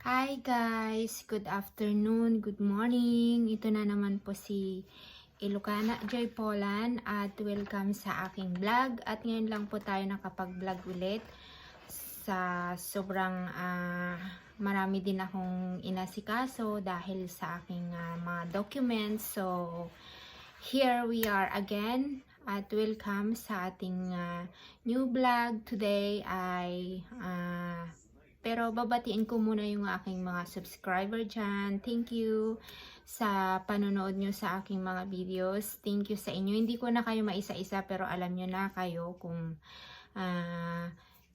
Hi guys! Good afternoon, good morning. Ito na naman po si Ilocana Joy Polan at welcome sa aking vlog. At ngayon lang po tayo nakapag-vlog ulit sa sobrang marami din akong inasikaso dahil sa aking mga documents. So, here we are again at welcome sa ating new vlog. Today ay pero babatiin ko muna yung aking mga subscriber dyan. Thank you sa panonood nyo sa aking mga videos. Thank you sa inyo. Hindi ko na kayo maisa-isa pero alam nyo na kayo kung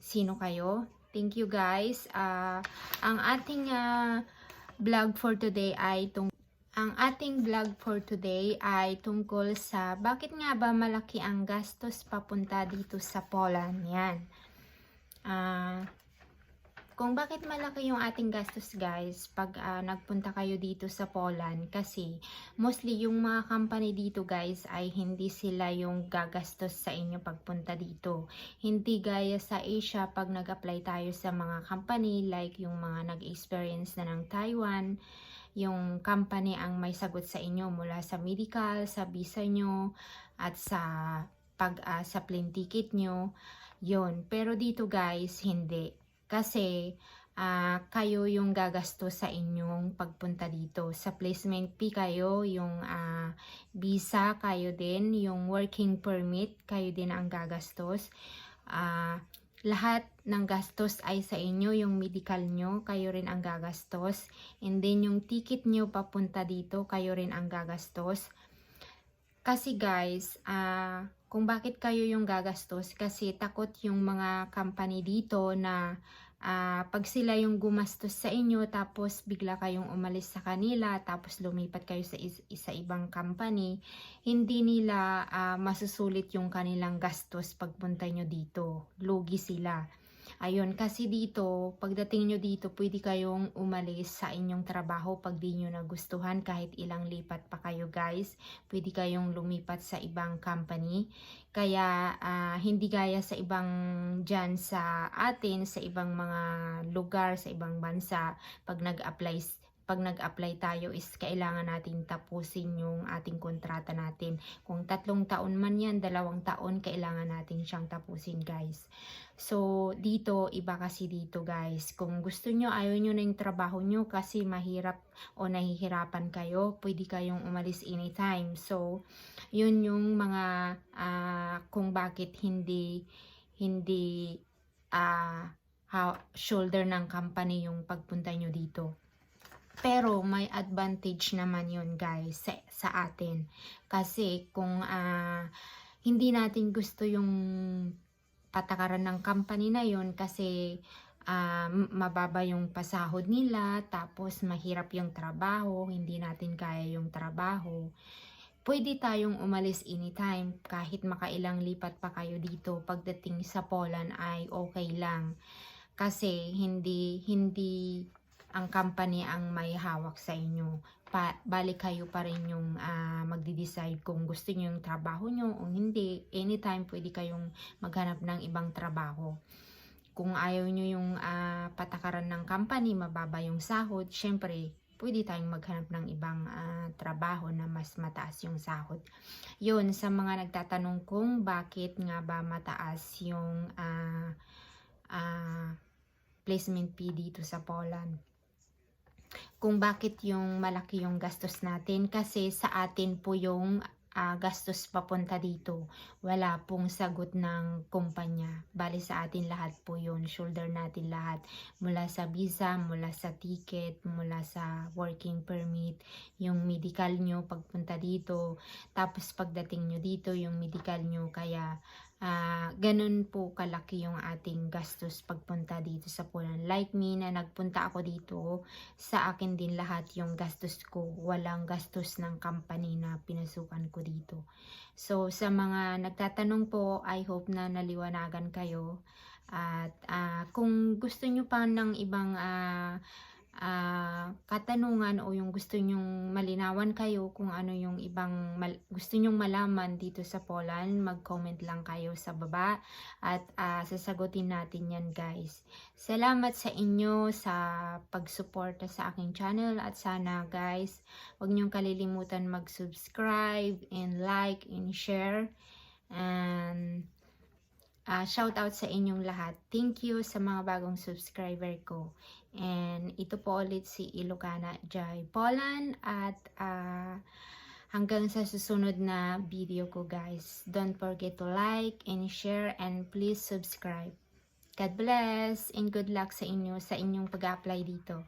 sino kayo. Thank you guys. Ang ating vlog for today ay tungkol sa bakit nga ba malaki ang gastos papunta dito sa Poland. Yan. Kung bakit malaki yung ating gastos guys pag nagpunta kayo dito sa Poland, kasi mostly yung mga company dito guys ay hindi sila yung gagastos sa inyo pagpunta dito. Hindi gaya sa Asia pag nag-apply tayo sa mga company like yung mga nag-experience na ng Taiwan, yung company ang may sagot sa inyo mula sa medical, sa visa nyo at sa plane ticket nyo. Yun. Pero dito guys, hindi. Kasi kayo yung gagastos sa inyong pagpunta dito. Sa placement fee kayo, yung visa kayo din, yung working permit kayo din ang gagastos. Lahat ng gastos ay sa inyo, yung medical nyo, kayo rin ang gagastos. And then yung ticket nyo papunta dito, kayo rin ang gagastos. Kasi guys, kung bakit kayo yung gagastos, kasi takot yung mga company dito na pag sila yung gumastos sa inyo tapos bigla kayong umalis sa kanila tapos lumipat kayo sa ibang company, hindi nila masusulit yung kanilang gastos pagpunta nyo dito. Lugi sila. Ayun, kasi dito, pagdating nyo dito, pwede kayong umalis sa inyong trabaho pag di nyo nagustuhan kahit ilang lipat pa kayo guys. Pwede kayong lumipat sa ibang company. Kaya hindi gaya sa ibang dyan sa atin, sa ibang mga lugar, sa ibang bansa, pag nag-apply tayo is kailangan natin tapusin yung ating kontrata natin. Kung 3 taon man yan, 2 taon, kailangan natin siyang tapusin guys. So, dito, iba kasi dito guys. Kung gusto nyo, ayaw nyo na yung trabaho nyo kasi mahirap o nahihirapan kayo, pwede kayong umalis anytime. So, yun yung mga kung bakit hindi shoulder ng company yung pagpunta nyo dito. Pero may advantage naman yun guys sa atin. Kasi kung hindi natin gusto yung patakaran ng company na yun kasi mababa yung pasahod nila, tapos mahirap yung trabaho, hindi natin kaya yung trabaho, pwede tayong umalis anytime kahit makailang lipat pa kayo dito. Pagdating sa Poland ay okay lang. Kasi hindi ang company ang may hawak sa inyo. Balik kayo pa rin yung magde-decide kung gusto niyo yung trabaho nyo o hindi. Anytime pwede kayong maghanap ng ibang trabaho. Kung ayaw nyo yung patakaran ng company, mababa yung sahod, syempre pwede tayong maghanap ng ibang trabaho na mas mataas yung sahod. Yun, sa mga nagtatanong kung bakit nga ba mataas yung placement fee dito sa Poland. Kung bakit yung malaki yung gastos natin, kasi sa atin po yung gastos papunta dito. Wala pong sagot ng kumpanya. Bali sa atin lahat po yun. Shoulder natin lahat. Mula sa visa, mula sa ticket, mula sa working permit, yung medical nyo pagpunta dito. Tapos pagdating nyo dito, yung medical nyo. Kaya ganun po kalaki yung ating gastos pagpunta dito sa Poland. Like me na nagpunta ako dito, sa akin din lahat yung gastos ko. Walang gastos ng company na pinasukan ko dito. So sa mga nagtatanong po, I hope na naliwanagan kayo. At kung gusto nyo pa ng ibang katanungan o yung gusto nyong malinawan kayo kung ano yung ibang gusto nyong malaman dito sa Poland, mag-comment lang kayo sa baba at sasagutin natin yan guys. Salamat sa inyo sa pagsuporta sa aking channel at sana guys, huwag nyong kalilimutan mag-subscribe and like and share. And shout out sa inyong lahat. Thank you sa mga bagong subscriber ko. And ito po ulit si Ilocana Jai Poland at hanggang sa susunod na video ko guys. Don't forget to like and share and please subscribe. God bless and good luck sa inyo sa inyong pag-apply dito.